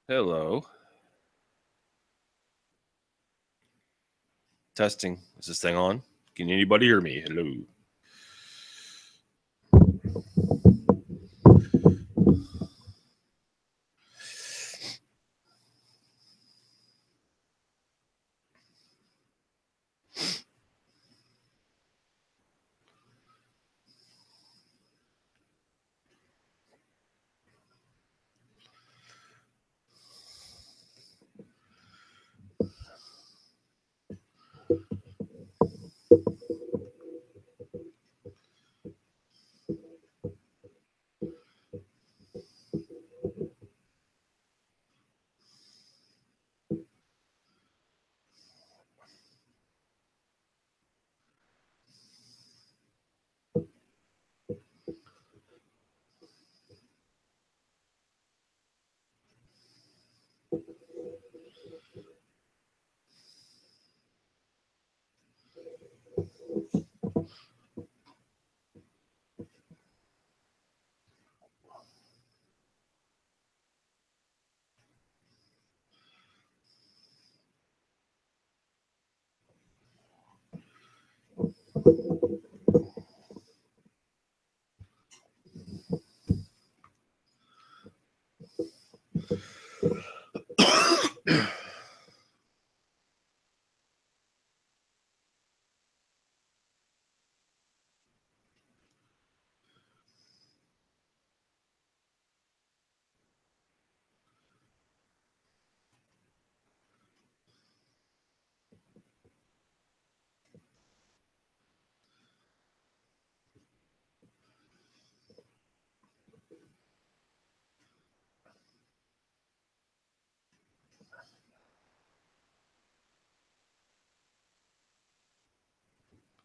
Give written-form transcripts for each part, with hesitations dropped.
Hello. Testing. Is this thing on? Can anybody hear me? Hello.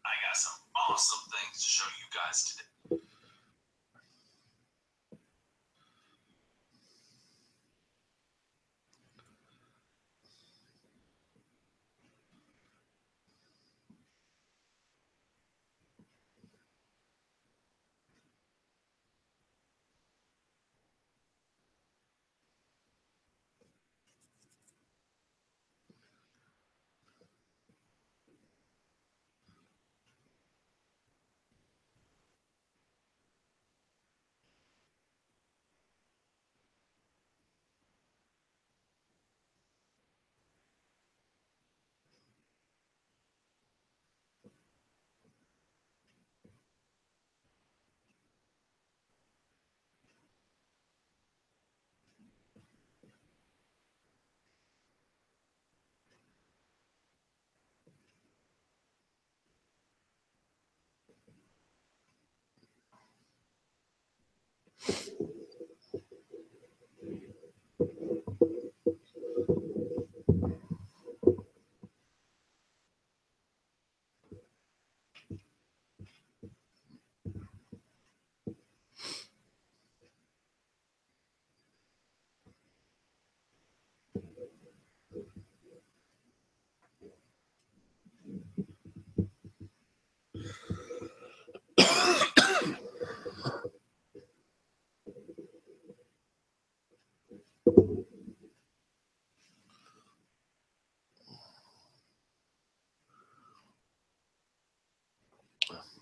I got some awesome things to show you guys today.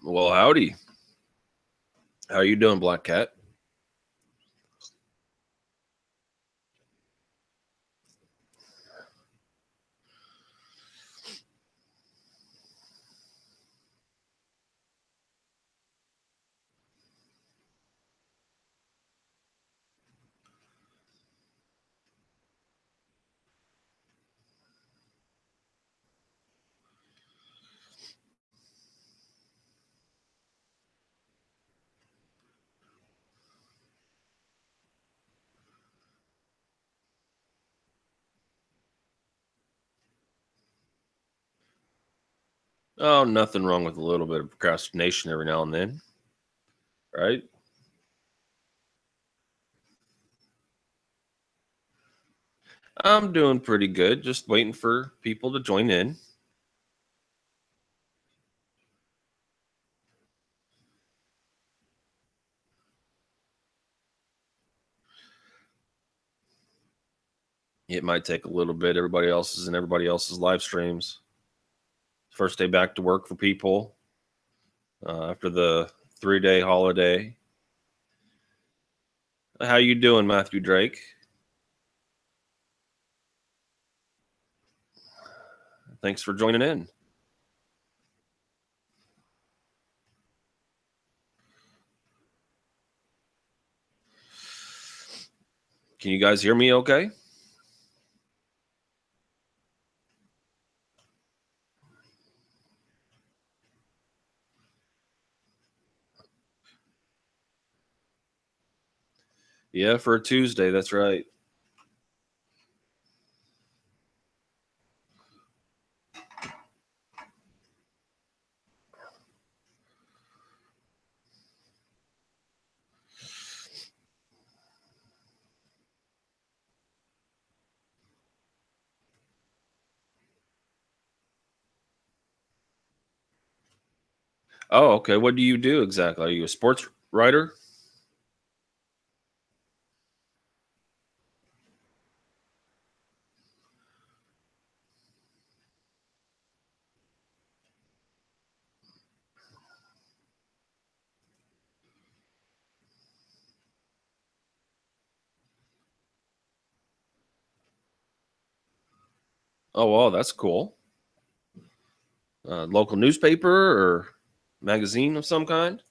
Well, howdy. How you doing, Black Cat? Oh, nothing wrong with a little bit of procrastination every now and then, right? I'm doing pretty good. Just waiting for people to join in. It might take a little bit. Everybody else's live streams. First day back to work for people after the 3-day holiday. How you doing, Matthew Drake? Thanks for joining in. Can you guys hear me okay? Yeah, for a Tuesday, that's right. Oh, okay. What do you do exactly? Are you a sports writer? Oh, wow, that's cool. Local newspaper or magazine of some kind?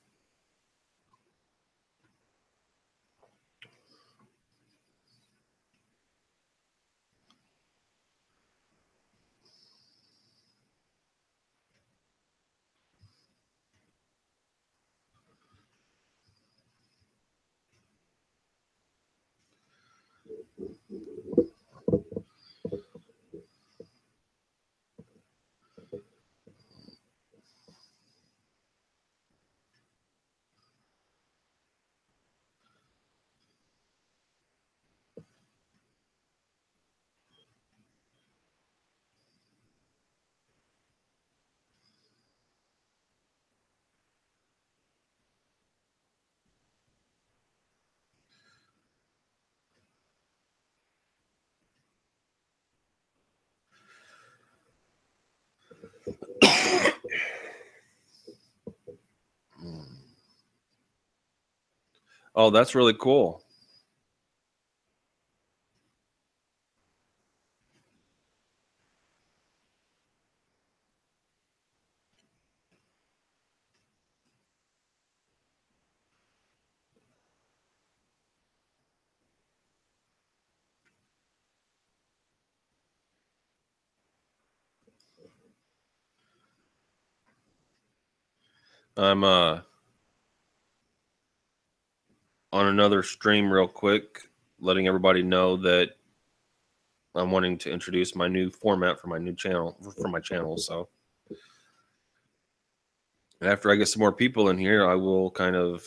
Oh, that's really cool. I'm on another stream real quick, letting everybody know that I'm wanting to introduce my new format for my new channel for my channel. So after I get some more people in here, I will kind of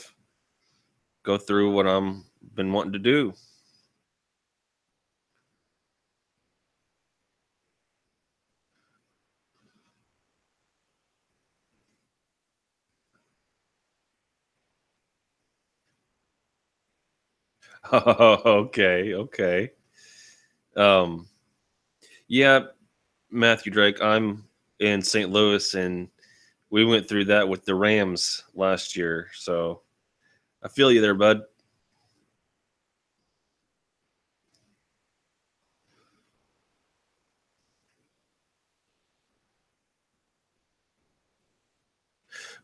go through what I'm been wanting to do. Okay. Um, yeah, Matthew Drake. I'm in St. Louis, and we went through that with the Rams last year. So I feel you there, bud.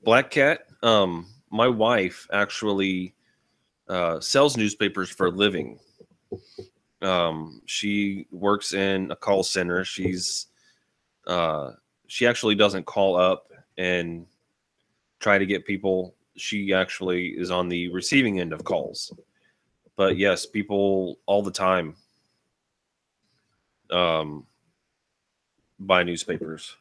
Black Cat. My wife actually sells newspapers for a living. She works in a call center. Uh, she actually doesn't call up and try to get people. She actually is on the receiving end of calls. But yes, people all the time um, buy newspapers.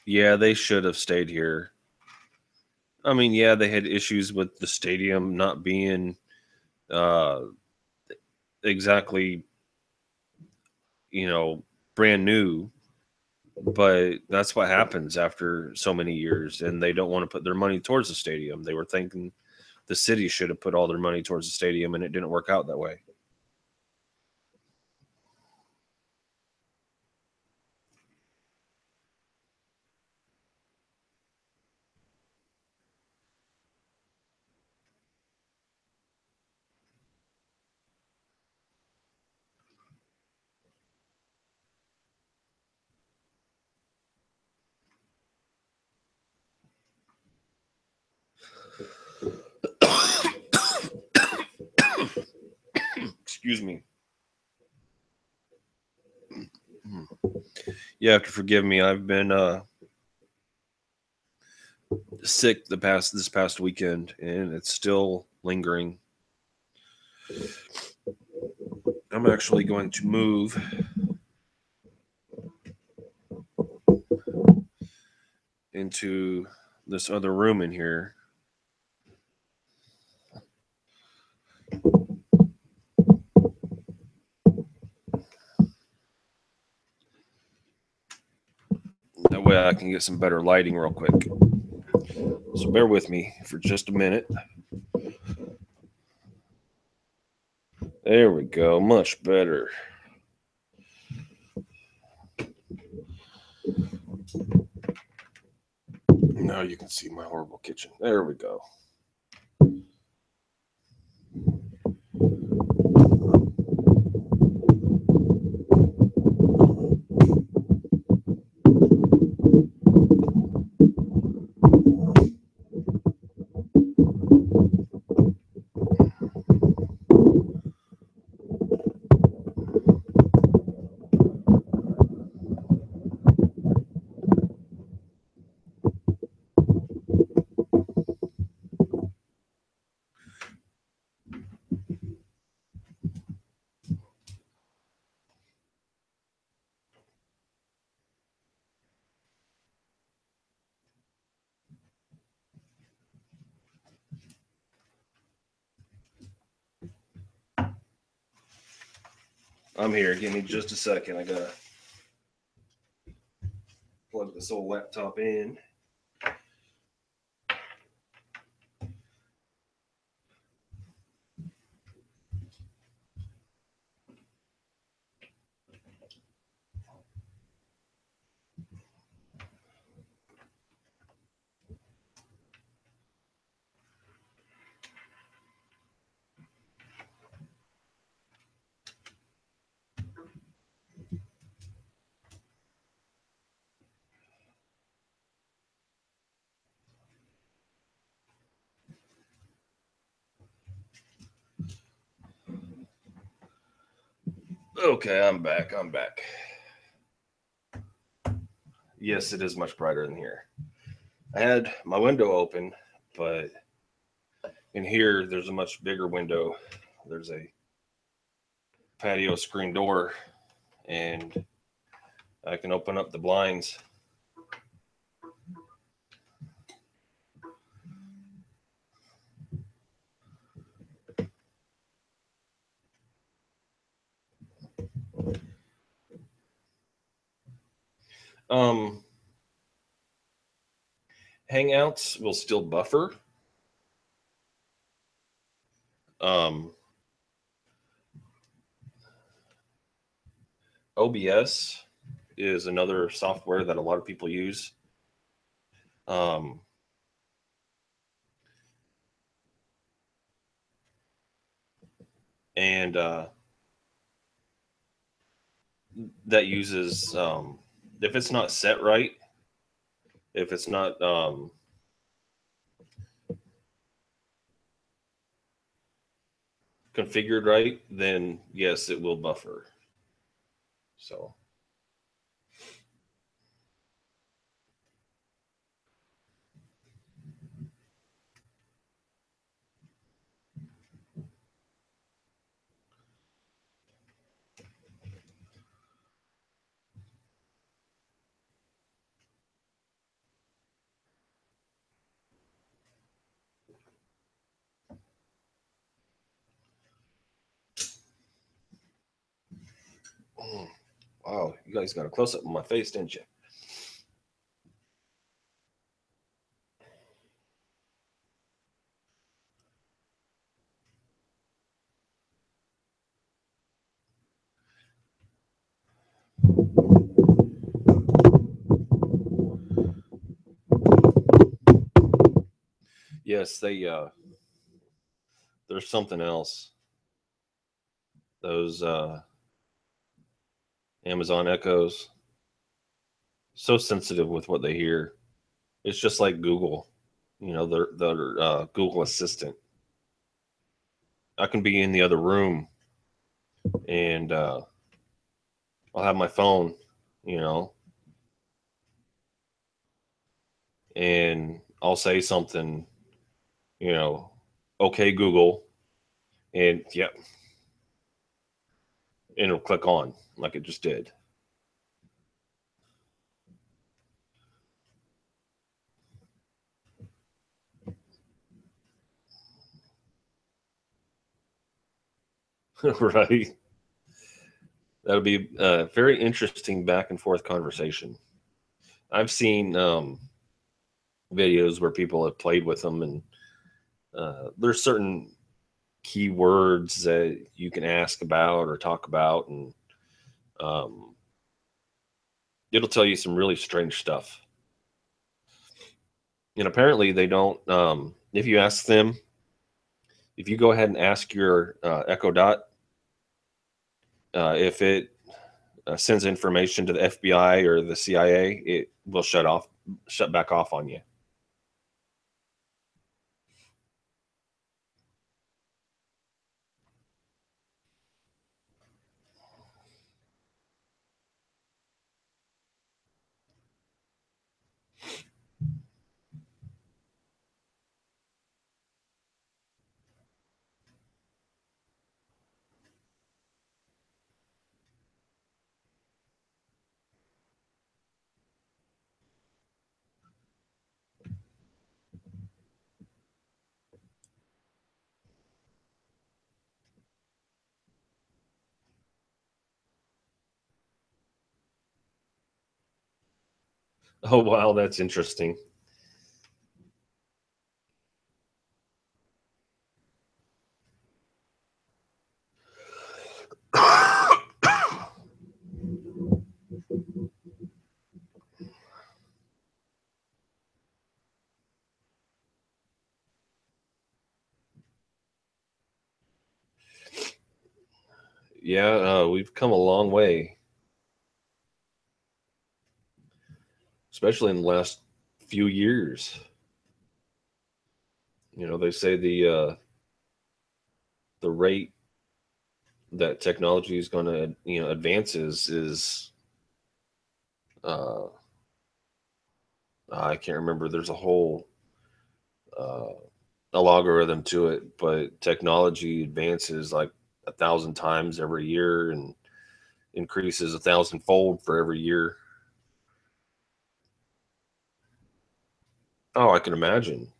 Yeah, they should have stayed here. I mean, yeah, they had issues with the stadium not being uh, exactly, you know, brand new. But that's what happens after so many years, and they don't want to put their money towards the stadium. They were thinking the city should have put all their money towards the stadium, and it didn't work out that way. Excuse me. You have to forgive me. I've been sick this past weekend, and it's still lingering. I'm actually going to move into this other room in here. That way I can get some better lighting real quick. So bear with me for just a minute. There we go. Much better. Now you can see my horrible kitchen. There we go. I'm here. Give me just a second. I gotta plug this old laptop in. Okay, I'm back. I'm back. Yes, it is much brighter in here. I had my window open, but in here there's a much bigger window. There's a patio screen door, and I can open up the blinds. Um, Hangouts will still buffer. Um, OBS is another software that a lot of people use. Um, and that uses, if it's not set right, if it's not configured right, then yes, it will buffer. So. Wow, you guys got a close up of my face, didn't you? Yes, there's something else. Those Amazon Echoes, so sensitive with what they hear. It's just like Google, their Google Assistant. I can be in the other room and I'll have my phone, you know, and I'll say something, you know, okay, Google, and yep, and it'll click on like it just did. Right. That'll be a very interesting back and forth conversation. I've seen videos where people have played with them, and there's certain keywords that you can ask about or talk about, and um, it'll tell you some really strange stuff. And apparently, they don't. If you ask them, if you go ahead and ask your Echo Dot, if it sends information to the FBI or the CIA, it will shut back off on you. Oh wow, that's interesting. Yeah, we've come a long way, especially in the last few years. They say the rate that technology is going to advances is uh, I can't remember. There's a whole uh, a logarithm to it, but technology advances like 1,000 times every year and increases 1,000-fold for every year. Oh, I can imagine.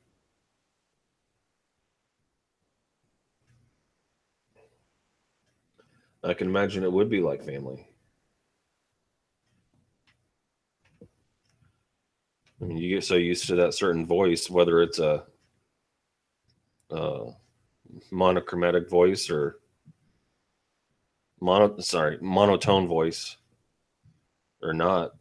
I can imagine it would be like family. I mean, you get so used to that certain voice, whether it's a monochromatic voice or monotone voice or not.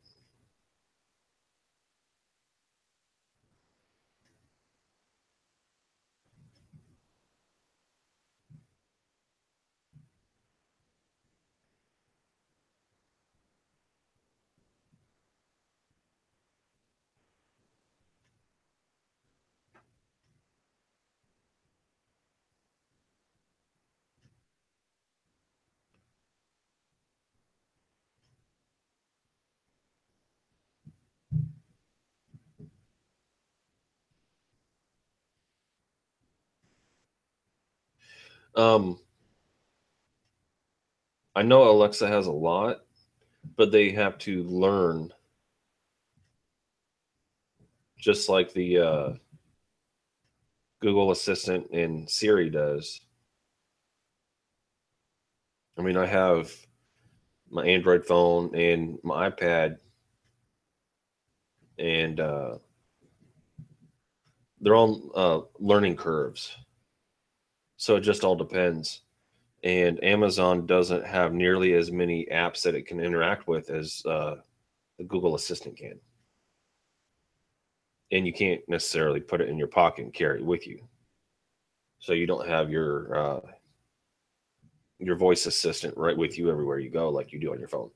Um, I know Alexa has a lot, but they have to learn just like the Google Assistant and Siri does. I mean, I have my Android phone and my iPad, and they're on learning curves. So it just all depends. And Amazon doesn't have nearly as many apps that it can interact with as the Google Assistant can. and you can't necessarily put it in your pocket and carry it with you. So you don't have your voice assistant right with you everywhere you go like you do on your phone.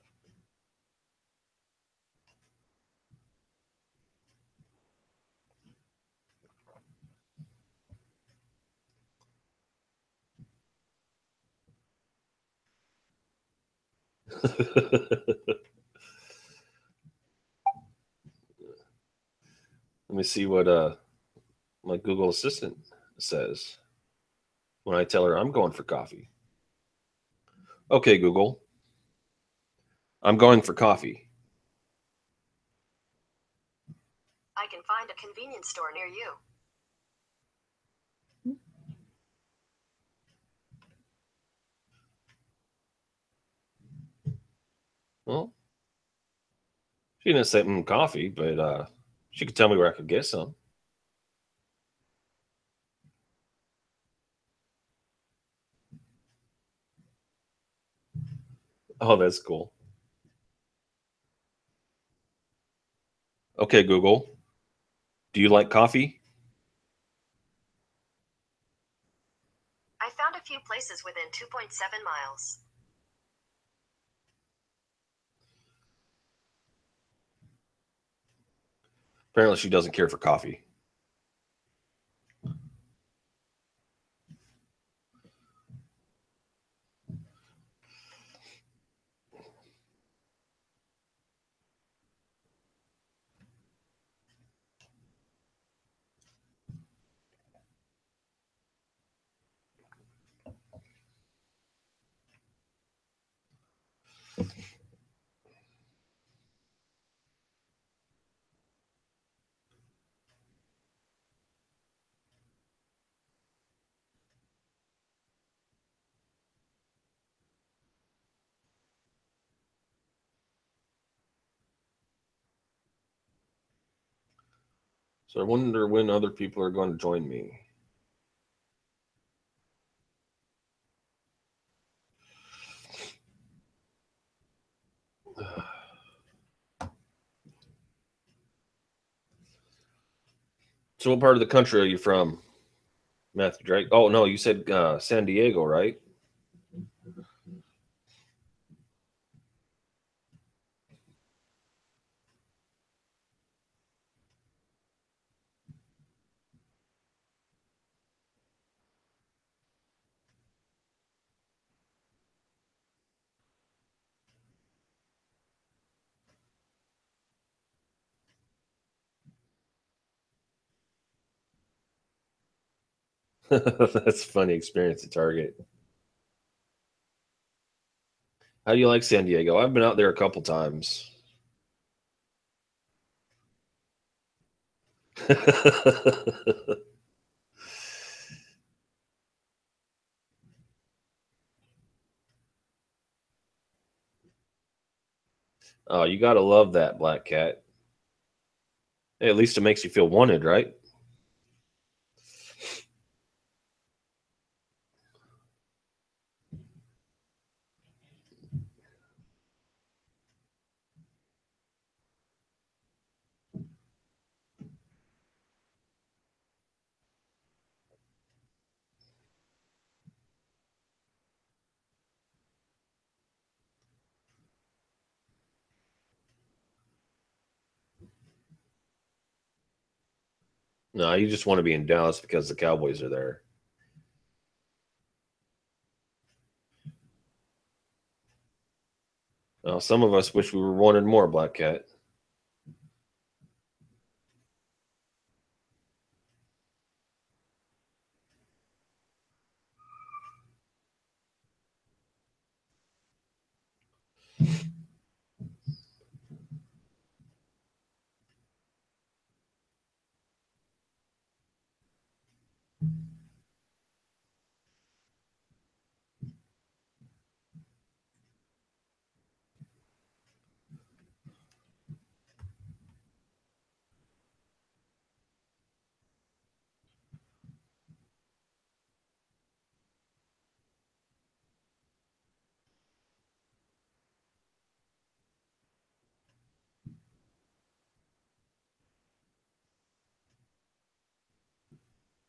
Let me see what my Google Assistant says when I tell her I'm going for coffee. Okay, Google, I'm going for coffee. I can find a convenience store near you. Well, she didn't say coffee, but she could tell me where I could get some. Oh, that's cool. Okay, Google, do you like coffee? I found a few places within 2.7 miles. Apparently, she doesn't care for coffee. So I wonder when other people are going to join me. So, what part of the country are you from, Matthew Drake? Oh no, you said San Diego, right? That's a funny experience at Target. How do you like San Diego? I've been out there a couple times. Oh, you gotta love that Black Cat. Hey, at least it makes you feel wanted, right? No, you just want to be in Dallas because the Cowboys are there. Some of us wish we were wanted more, Black Cat.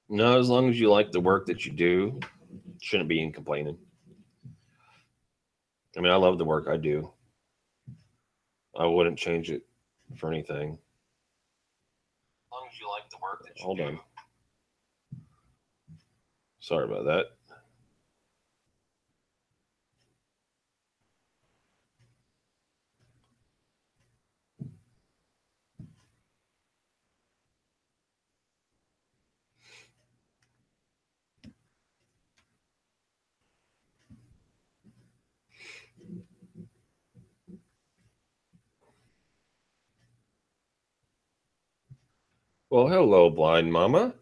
No, as long as you like the work that you do, shouldn't be in complaining. I mean, I love the work I do. I wouldn't change it for anything. As long as you like the work that you Hold do. on. Sorry about that. Well, hello, blind mama.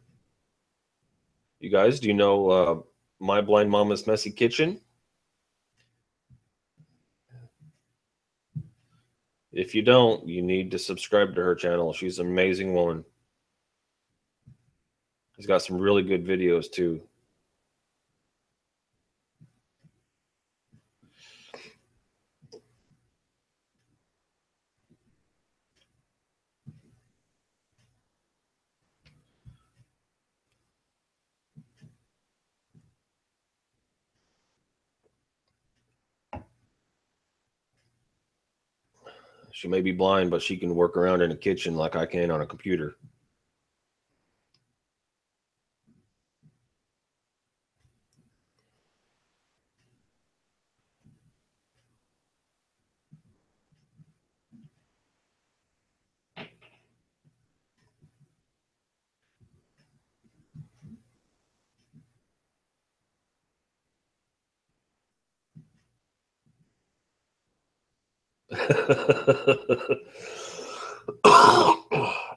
You guys, do you know my blind mama's messy kitchen? If you don't, you need to subscribe to her channel. She's an amazing woman. She's got some really good videos too. She may be blind, but she can work around in a kitchen like I can on a computer.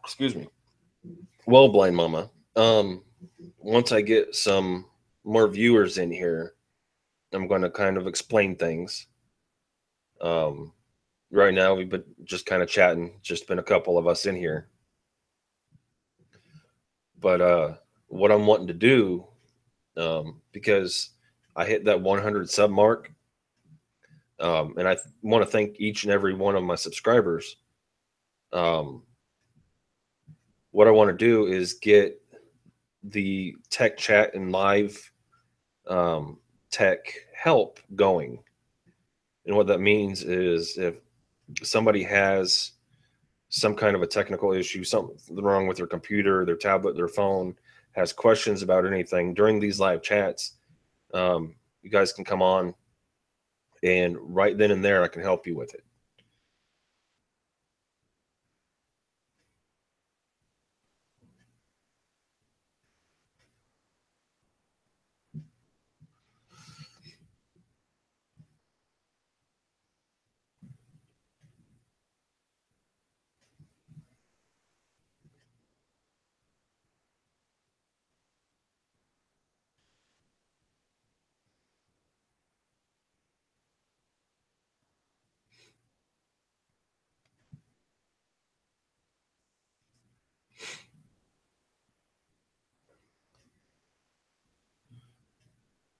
Excuse me. Well, blind mama, once I get some more viewers in here, I'm going to kind of explain things. Um, right now, we've been just kind of chatting, just been a couple of us in here. But what I'm wanting to do, because I hit that 100 sub mark, and I want to thank each and every one of my subscribers. Um, what I want to do is get the tech chat and live um, tech help going. And what that means is if somebody has some kind of a technical issue, something wrong with their computer, their tablet, their phone, has questions about anything during these live chats, you guys can come on and right then and there, I can help you with it.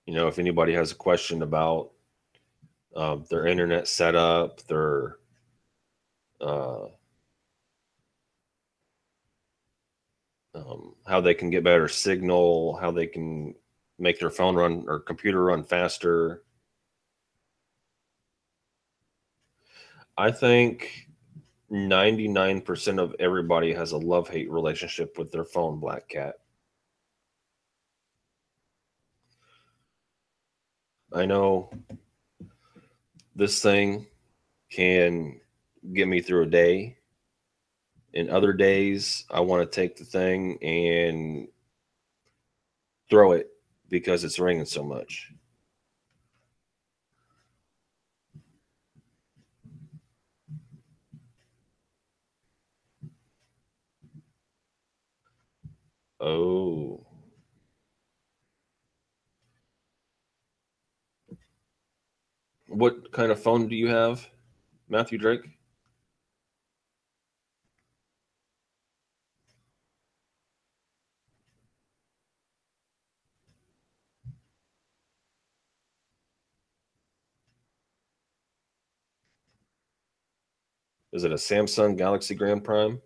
You know, if anybody has a question about their internet setup, their uh, how they can get better signal, how they can make their phone run or computer run faster. I think 99% of everybody has a love hate relationship with their phone, Black Cat. I know this thing can get me through a day. In other days, I want to take the thing and throw it because it's ringing so much. Oh. What kind of phone do you have, Matthew Drake? Is it a Samsung Galaxy Grand Prime?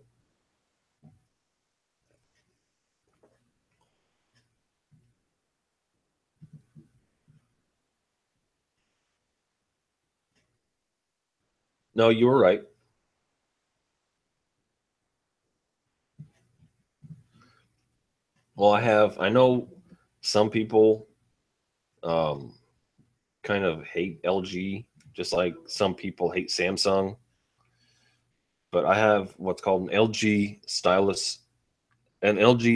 No, you were right. Well, I know some people um, kind of hate LG, just like some people hate Samsung. But I have what's called an LG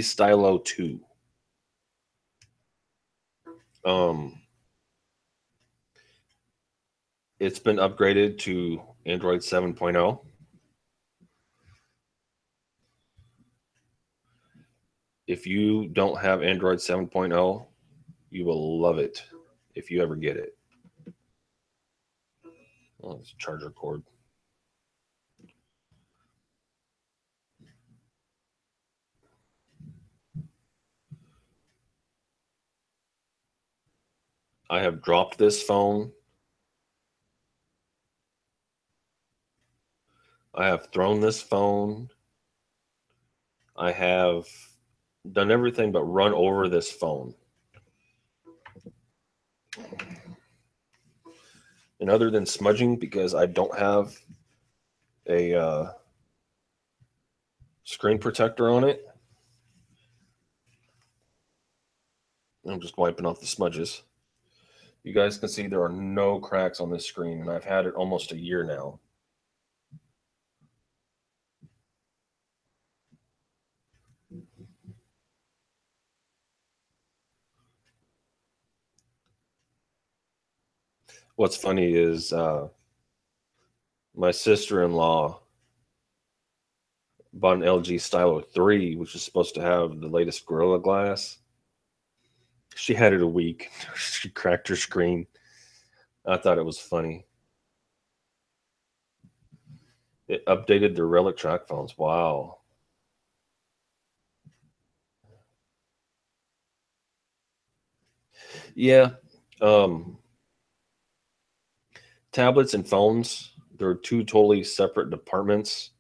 Stylo 2. Um, it's been upgraded to Android 7.0. If you don't have Android 7.0, you will love it if you ever get it. Oh, it's a charger cord. I have dropped this phone. I have thrown this phone. I have done everything but run over this phone. And other than smudging, because I don't have a screen protector on it, I'm just wiping off the smudges. You guys can see there are no cracks on this screen, and I've had it almost a year now. What's funny is my sister-in-law bought an LG Stylo 3, which is supposed to have the latest Gorilla Glass. She had it a week. She cracked her screen. I thought it was funny. It updated their Relic track phones. Wow. Yeah. Um, tablets and phones, they're two totally separate departments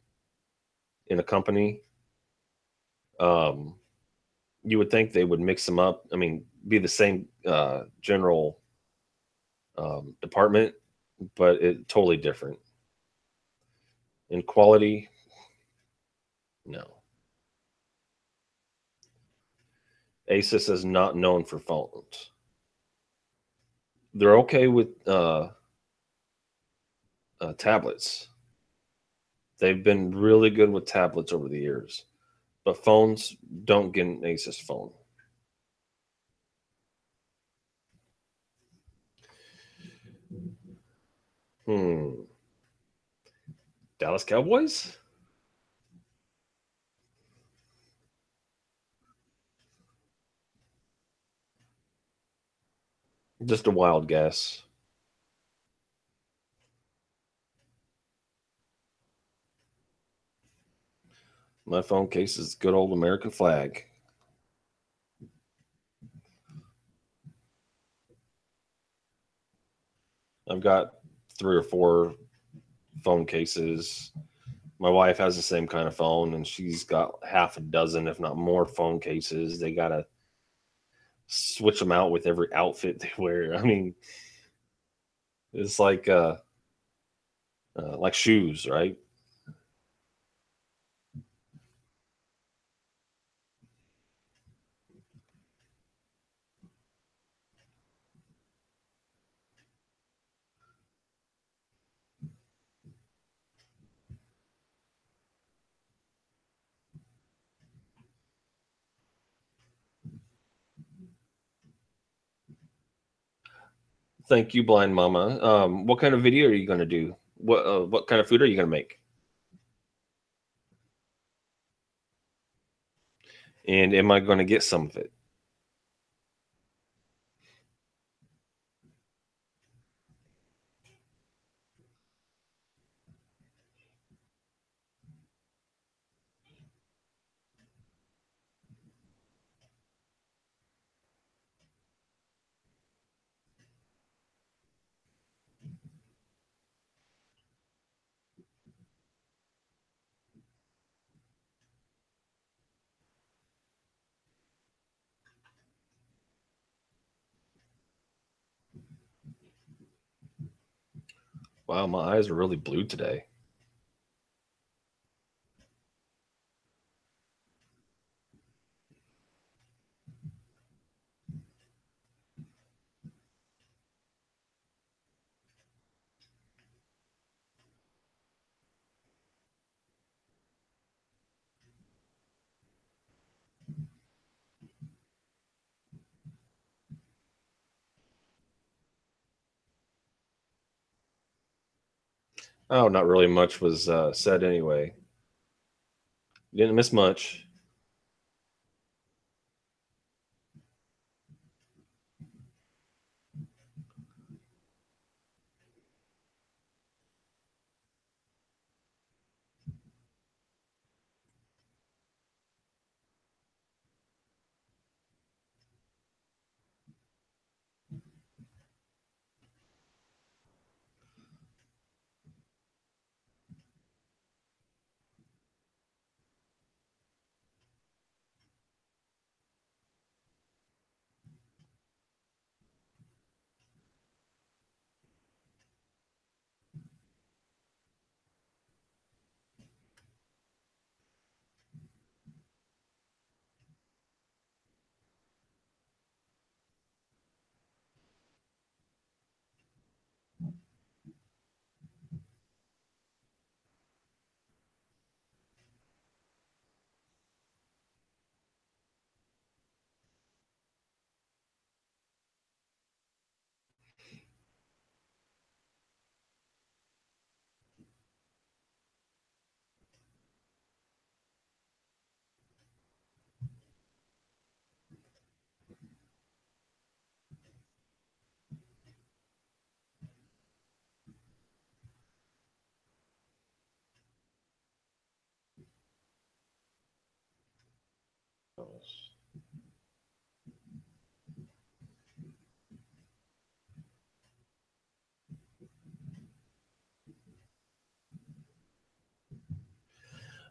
in a company. Um, you would think they would mix them up. I mean, be the same general department, but it totally different. In quality, no. Asus is not known for phones. They're okay with tablets. They've been really good with tablets over the years, but phones don't get an Asus phone. Hmm. Dallas Cowboys? Just a wild guess. My phone case is good old American flag. I've got three or four phone cases. My wife has the same kind of phone, and she's got half a dozen, if not more, phone cases. They gotta switch them out with every outfit they wear. I mean, it's like shoes, right? Thank you, Blind Mama. What kind of video are you going to do? What kind of food are you going to make? And am I going to get some of it? Wow, my eyes are really blue today. Oh, not really much was said anyway. You didn't miss much.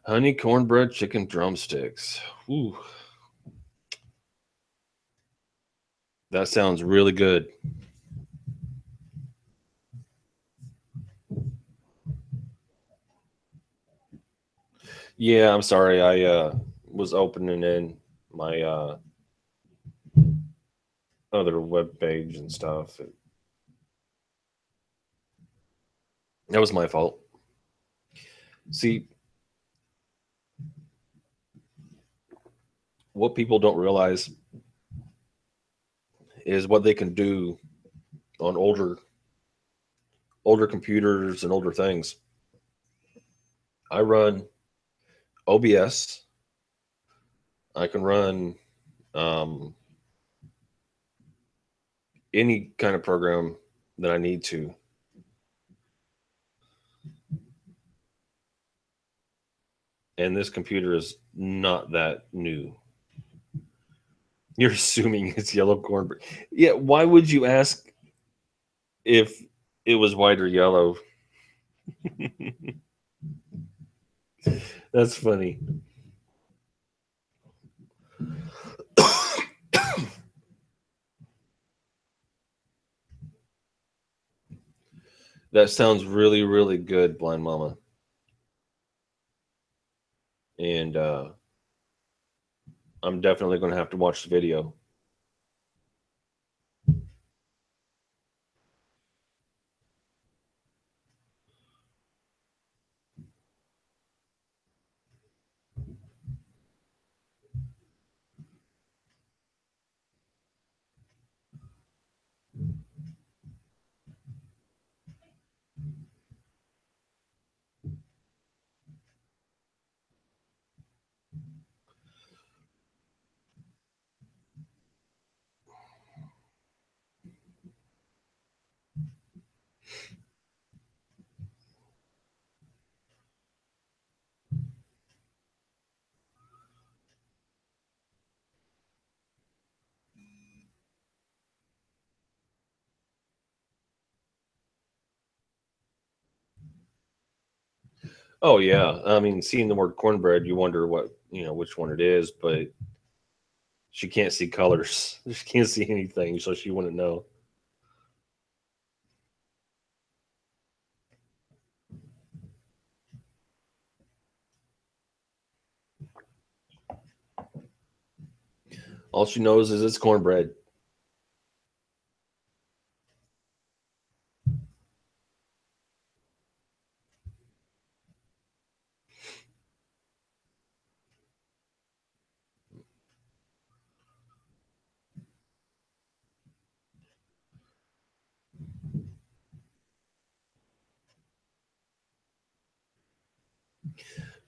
Honey cornbread chicken drumsticks. Ooh, that sounds really good. Yeah, I'm sorry. I was opening in my other web page and stuff. That was my fault. See, what people don't realize is what they can do on older computers and older things. I run OBS. I can run um, any kind of program that I need to. And this computer is not that new. You're assuming it's yellow cornbread. Yeah, why would you ask if it was white or yellow? That's funny. That sounds really, really good, Blind Mama. And I'm definitely going to have to watch the video. Oh yeah, I mean, seeing the word cornbread, you wonder which one it is, but she can't see colors. She can't see anything, so she wouldn't know. All she knows is it's cornbread.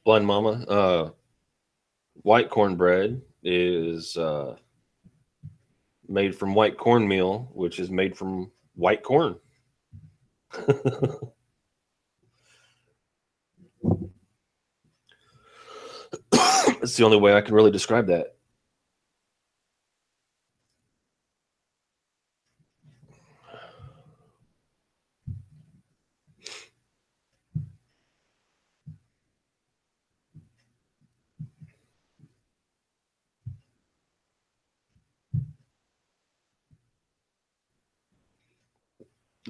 Blind Mama. White cornbread is made from white cornmeal, which is made from white corn. That's the only way I can really describe that.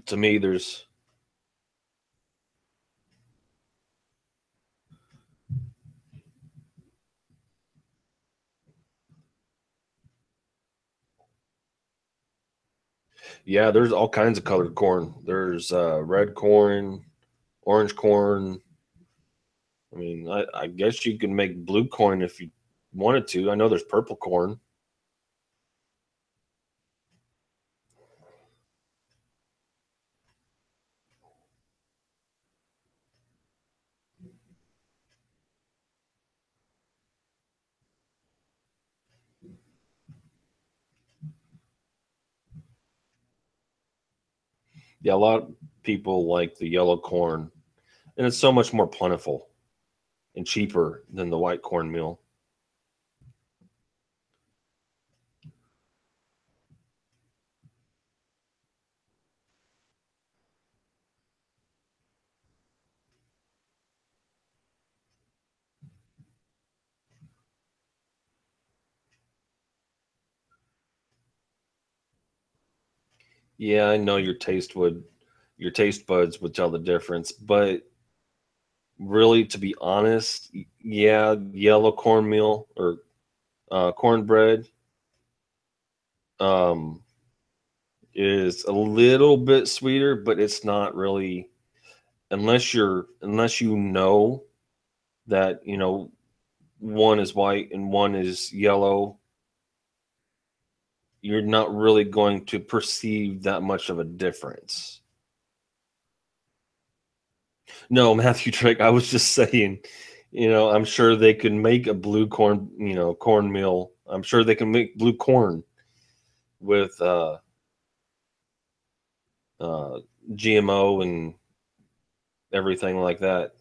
To me, there's yeah, there's all kinds of colored corn. There's red corn, orange corn. I mean, I guess you can make blue corn if you wanted to. I know there's purple corn. Yeah, a lot of people like the yellow corn, and it's so much more plentiful and cheaper than the white cornmeal. Yeah, I know your taste buds would tell the difference, but really, to be honest, yeah, yellow cornmeal or cornbread um, is a little bit sweeter, but it's not really unless you know that one is white and one is yellow, you're not really going to perceive that much of a difference. No, Matthew Drake, I was just saying, I'm sure they could make a blue corn, cornmeal. I'm sure they can make blue corn with uh, GMO and everything like that.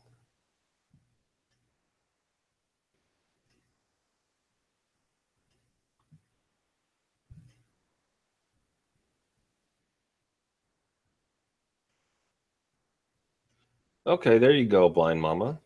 Okay, there you go, Blind Mama.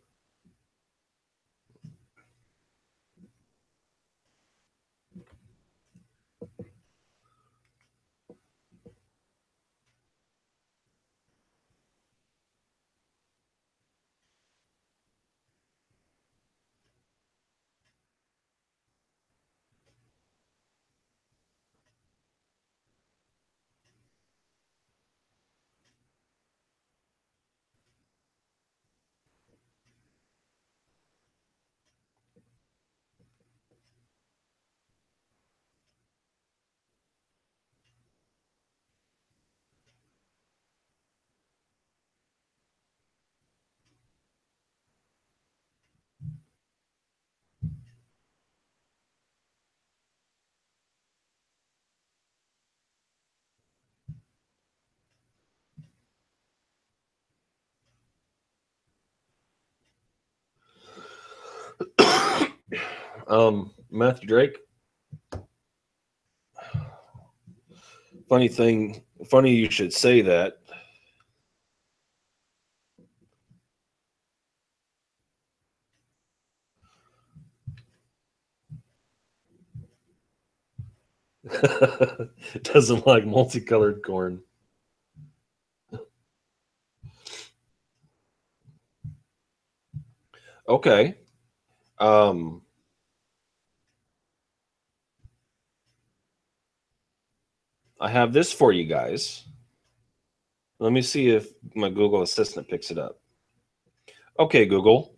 Matthew Drake. Funny you should say that. Doesn't like multicolored corn. Okay. Um, I have this for you guys. Let me see if my Google Assistant picks it up. Okay, Google.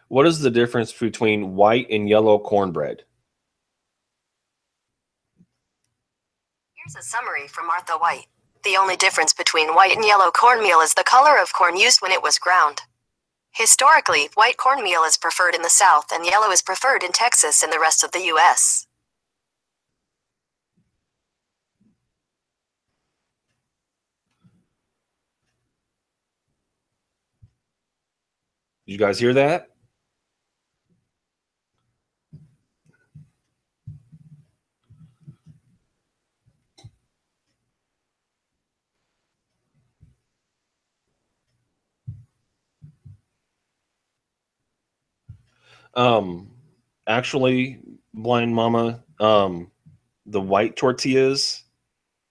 What is the difference between white and yellow cornbread? Here's a summary from Martha White. The only difference between white and yellow cornmeal is the color of corn used when it was ground. Historically, white cornmeal is preferred in the South and yellow is preferred in Texas and the rest of the U.S. Did you guys hear that? Um, actually, Blind Mama, the white tortillas,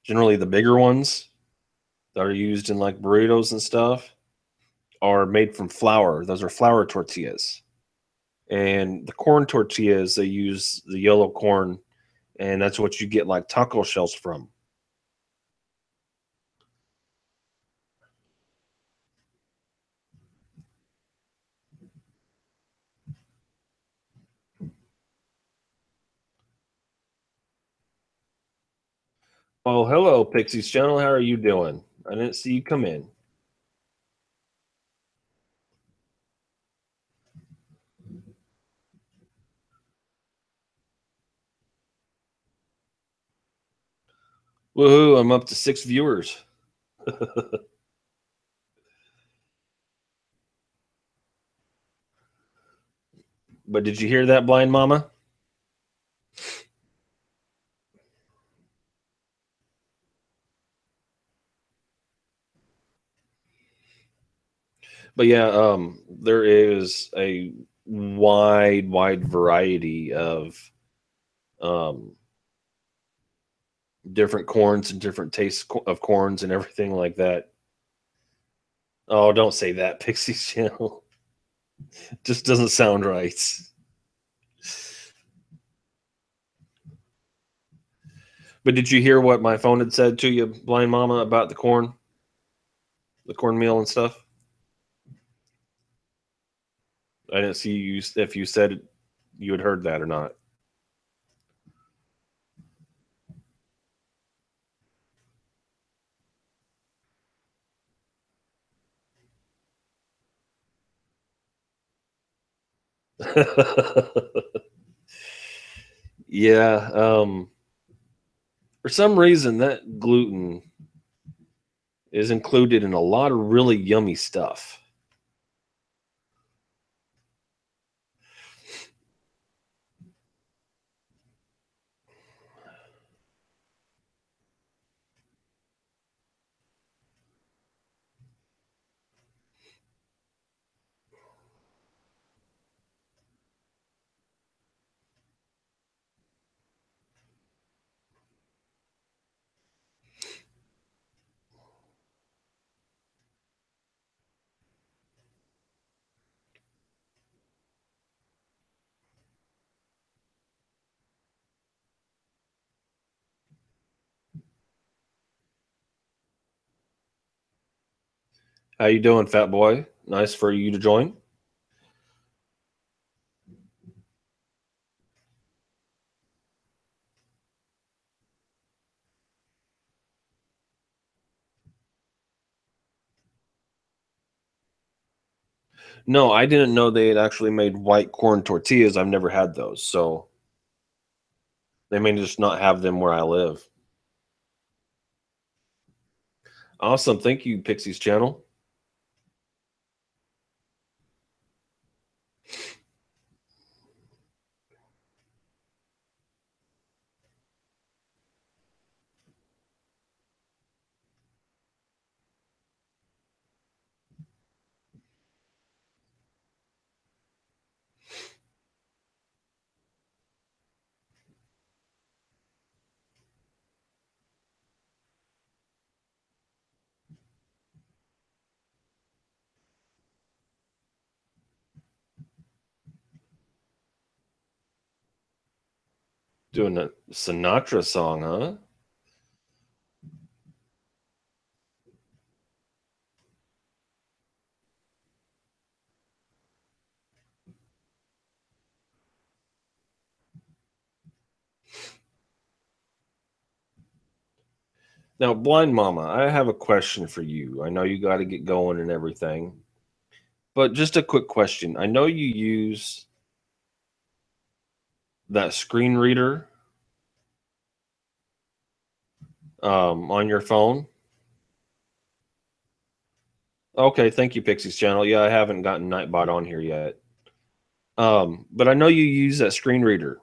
generally the bigger ones that are used in like burritos and stuff, are made from flour. Those are flour tortillas. And the corn tortillas, they use the yellow corn, and that's what you get like taco shells from. Oh, hello, Pixie's channel. How are you doing? I didn't see you come in. Woohoo, I'm up to 6 viewers. But did you hear that, Blind Mama? But yeah, there is a wide variety of um, different corns and different tastes of corns and everything like that. Oh, don't say that, Pixie's channel. Just doesn't sound right. But did you hear what my phone had said to you, Blind Mama, about the cornmeal and stuff? I didn't see you if you said you had heard that or not. Yeah. For some reason, that gluten is included in a lot of really yummy stuff. How you doing, fat boy? Nice for you to join. No, I didn't know they had actually made white corn tortillas. I've never had those, so they may just not have them where I live. Awesome, thank you, Pixie's channel. Doing a Sinatra song, huh? Now, Blind Mama, I have a question for you. I know you got to get going and everything, but just a quick question. I know you use that screen reader on your phone. Okay, thank you, Pixie's channel. Yeah, I haven't gotten Nightbot on here yet. But I know you use that screen reader.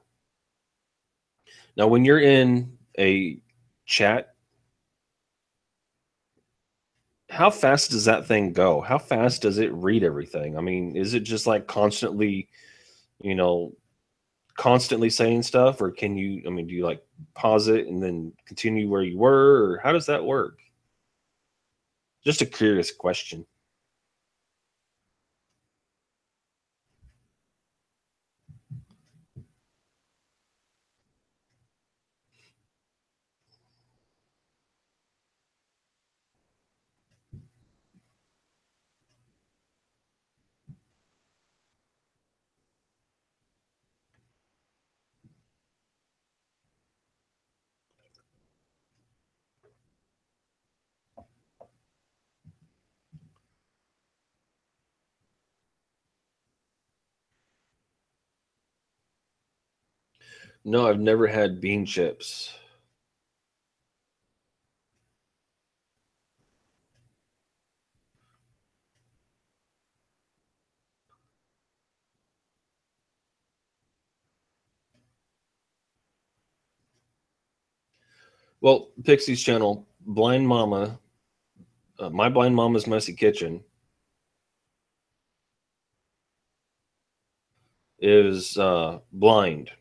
Now, when you're in a chat, how fast does that thing go? How fast does it read everything? I mean, is it just like constantly, you know, constantly saying stuff, or can you, I mean, do you like pause it and then continue where you were, or how does that work? Just a curious question. No, I've never had bean chips. Well, Pixie's channel, Blind Mama, My Blind Mama's Messy Kitchen, is blind,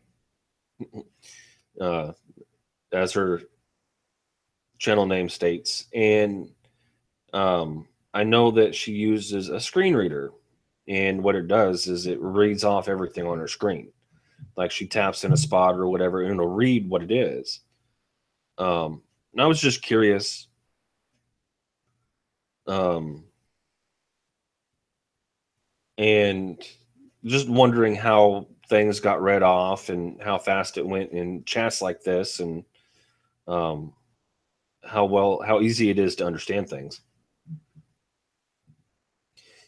uh, as her channel name states. And I know that she uses a screen reader. And what it does is it reads off everything on her screen. Like she taps in a spot or whatever, and it'll read what it is. And I was just curious. Um, and just wondering how things got read off and how fast it went in chats like this, and um, how easy it is to understand things.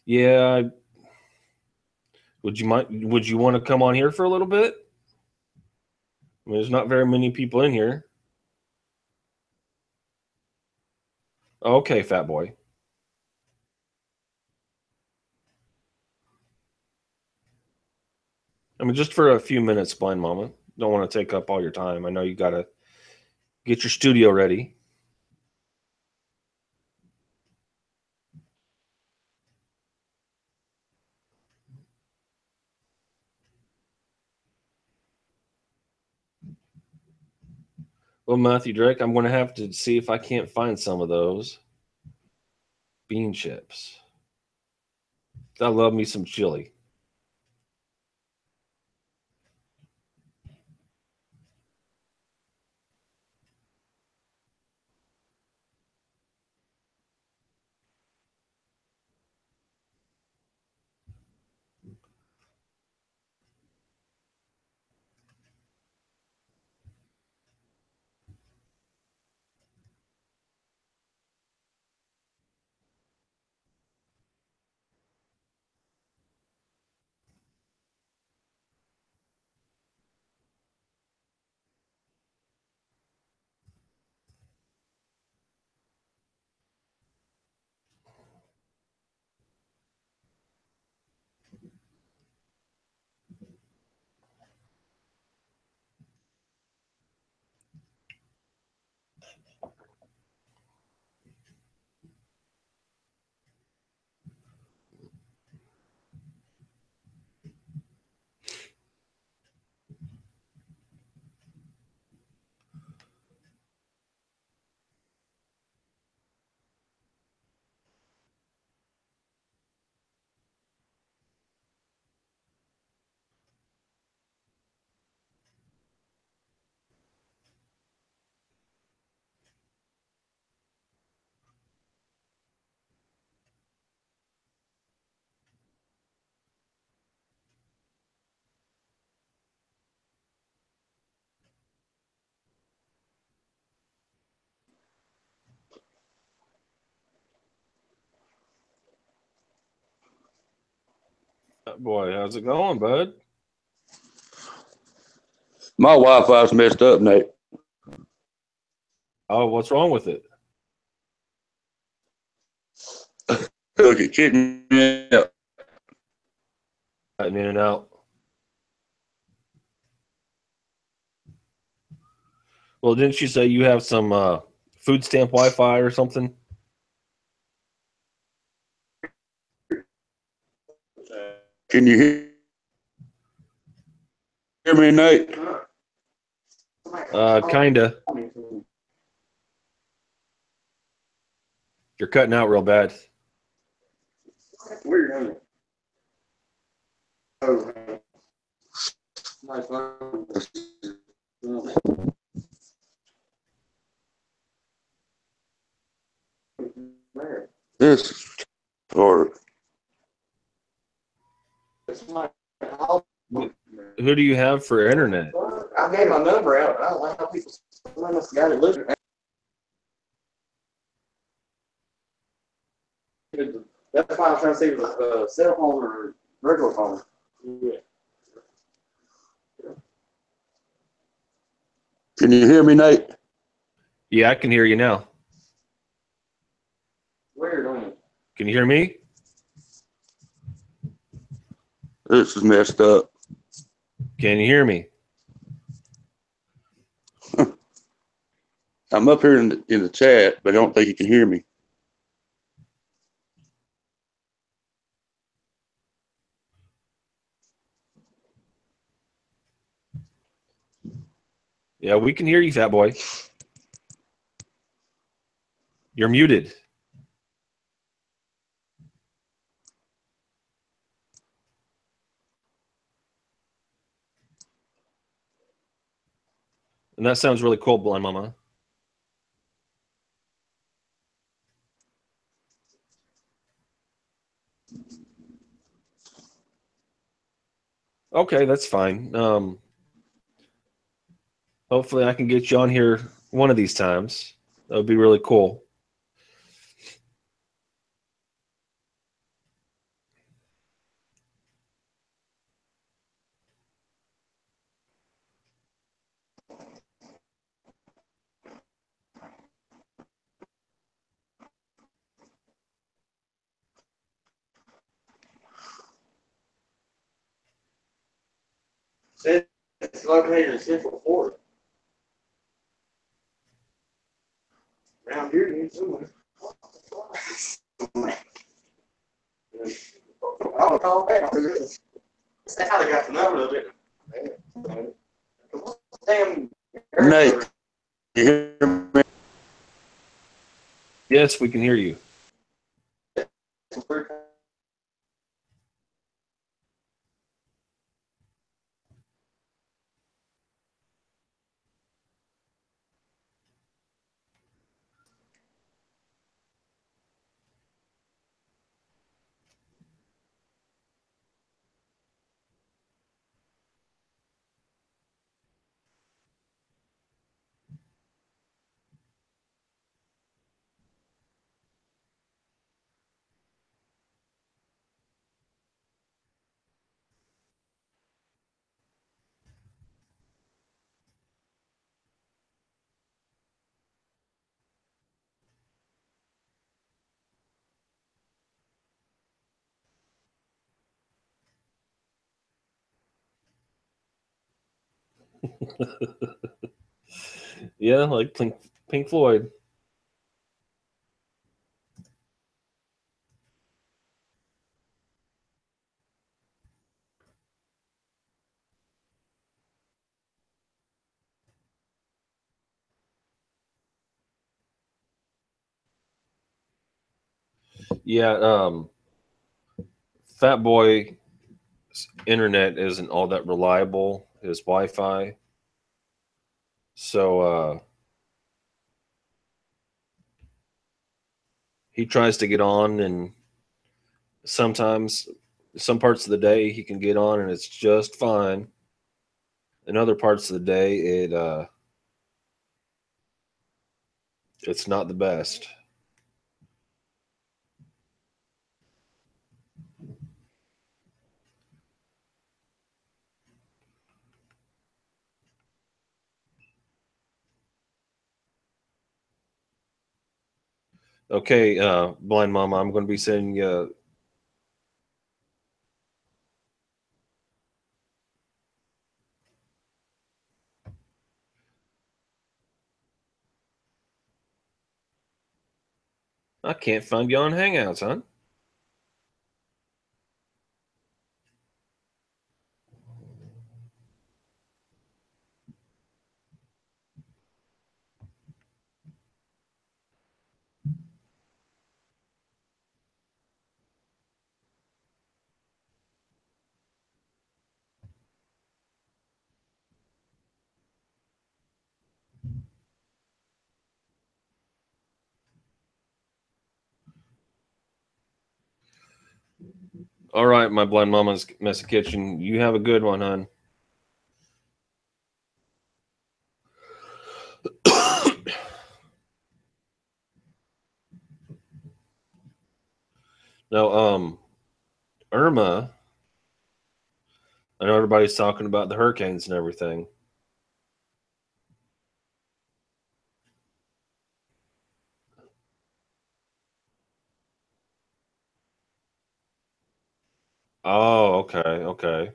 Yeah, would you want to come on here for a little bit? I mean, there's not very many people in here. Okay, fat boy. I mean, just for a few minutes, Blind Mama. Don't want to take up all your time. I know you got to get your studio ready. Well, Matthew Drake, I'm going to have to see if I can't find some of those bean chips. I love me some chili. Boy, how's it going, bud? My Wi-Fi's messed up, Nate. Oh, what's wrong with it? Look, it kicked me out. Cutting in and out. Well, didn't you say you have some food stamp Wi-Fi or something? Can you hear me, Nate? Kinda. You're cutting out real bad. This is hard. Who do you have for internet? I gave my number out. I don't know how people got it listening. That's why I'm trying to see if it's a cell phone or regular phone. Yeah. Can you hear me, Nate? Yeah, I can hear you now. Weird, on it. Can you hear me? This is messed up. Can you hear me? I'm up here in the chat, but I don't think you can hear me. Yeah, we can hear you, fat boy. You're muted. And that sounds really cool, Blind Mama. Okay, that's fine. Hopefully I can get you on here one of these times. That would be really cool. It's located in Central Florida. Around here, you somewhere. I'll call back. That's how they got the number of it. Damn. Nate, you hear me? Yes, we can hear you. Yeah, like Pink Floyd. Yeah, Fat Boy's internet isn't all that reliable, his Wi-Fi. So he tries to get on, and sometimes some parts of the day he can get on and it's just fine. In other parts of the day it's not the best. Okay, Blind Mama, I'm going to be sending you. I can't find you on Hangouts, huh? All right, my Blind Mama's Messy Kitchen. You have a good one, hon. Now, Irma, I know everybody's talking about the hurricanes and everything. Oh, okay, okay.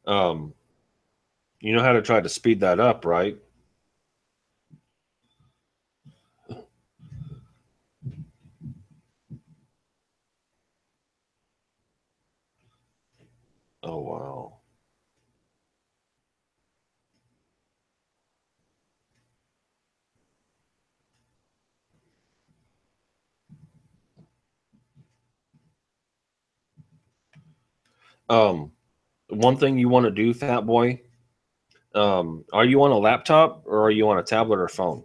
Um, you know how to try to speed that up, right? Oh, wow. Um, one thing you want to do, Fat Boy, are you on a laptop or are you on a tablet or phone?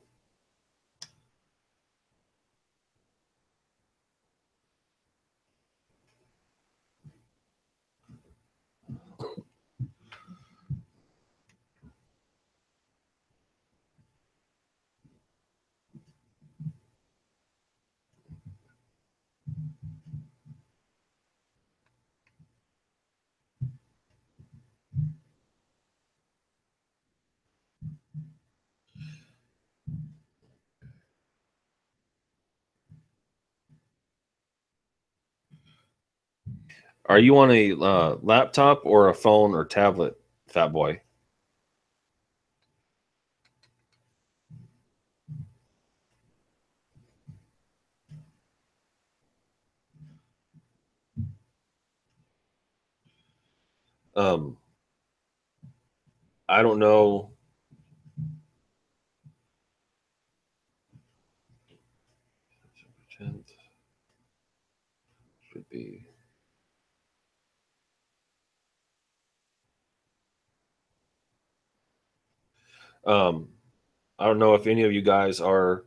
Are you on a laptop or a phone or tablet, Fat Boy? Um, I don't know. Should be. Um, I don't know if any of you guys are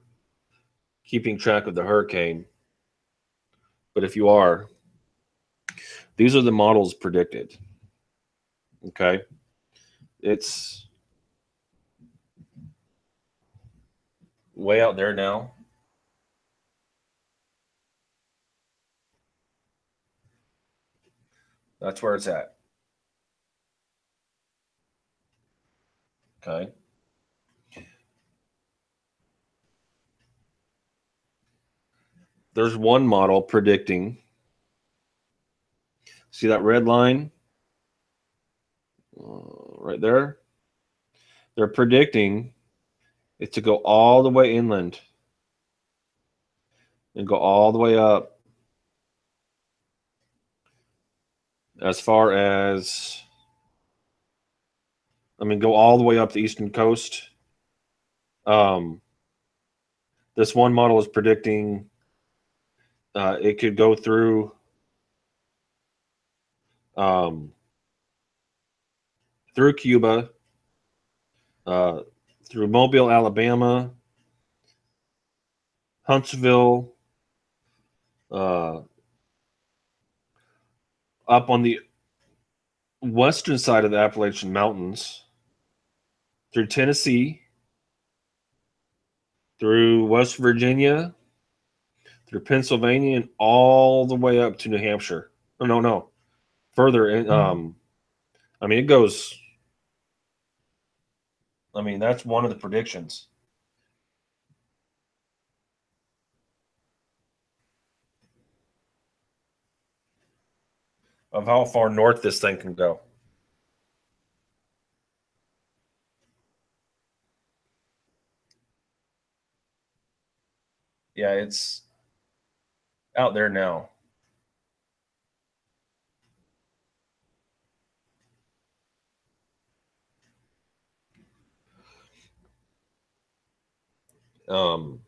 keeping track of the hurricane, but if you are, these are the models predicted. Okay, it's way out there now. That's where it's at. Okay. There's one model predicting. See that red line right there? They're predicting it to go all the way inland and go all the way up as far as, I mean, go all the way up the eastern coast. Um, this one model is predicting it could go um, through Cuba, uh, through Mobile, Alabama, Huntsville, uh, up on the western side of the Appalachian Mountains, through Tennessee, through West Virginia, through Pennsylvania, and all the way up to New Hampshire. Oh, no, further in. I mean, it goes. I mean, that's one of the predictions. of how far north this thing can go. Yeah, it's out there now. Um,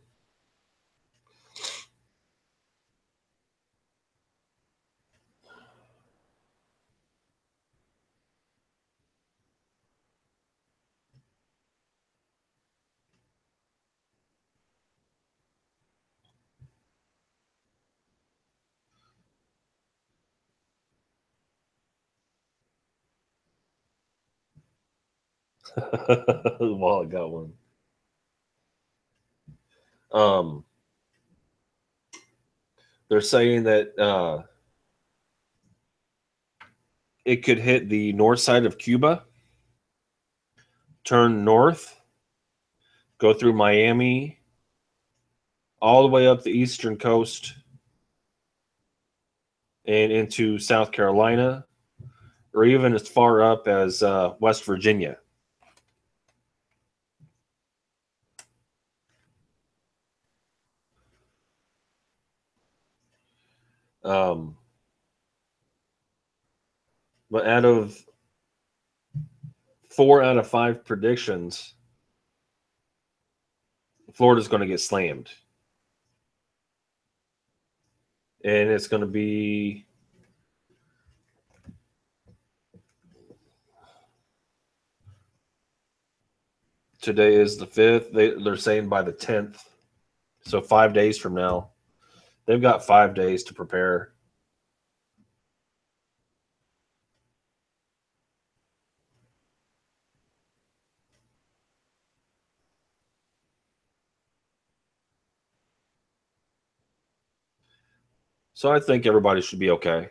well, I got one. Um, they're saying that it could hit the north side of Cuba, turn north, go through Miami, all the way up the eastern coast and into South Carolina, or even as far up as West Virginia. Um, but out of 4 out of 5 predictions, Florida's going to get slammed. And it's going to be today is the 5th. They're saying by the 10th. So 5 days from now. They've got 5 days to prepare. So I think everybody should be okay.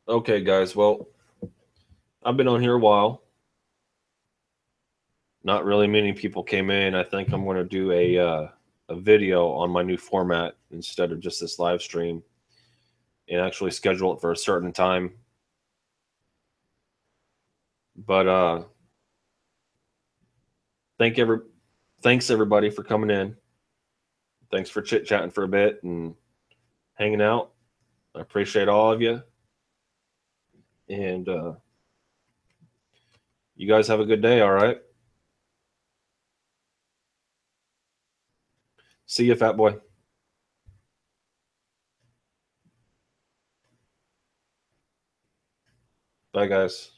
Okay, guys. Well, I've been on here a while. Not really many people came in. I think I'm going to do a video on my new format instead of just this live stream, and actually schedule it for a certain time. But thanks everybody for coming in. Thanks for chit chatting for a bit and hanging out. I appreciate all of you, and you guys have a good day. All right. See you, fat boy. Bye, guys.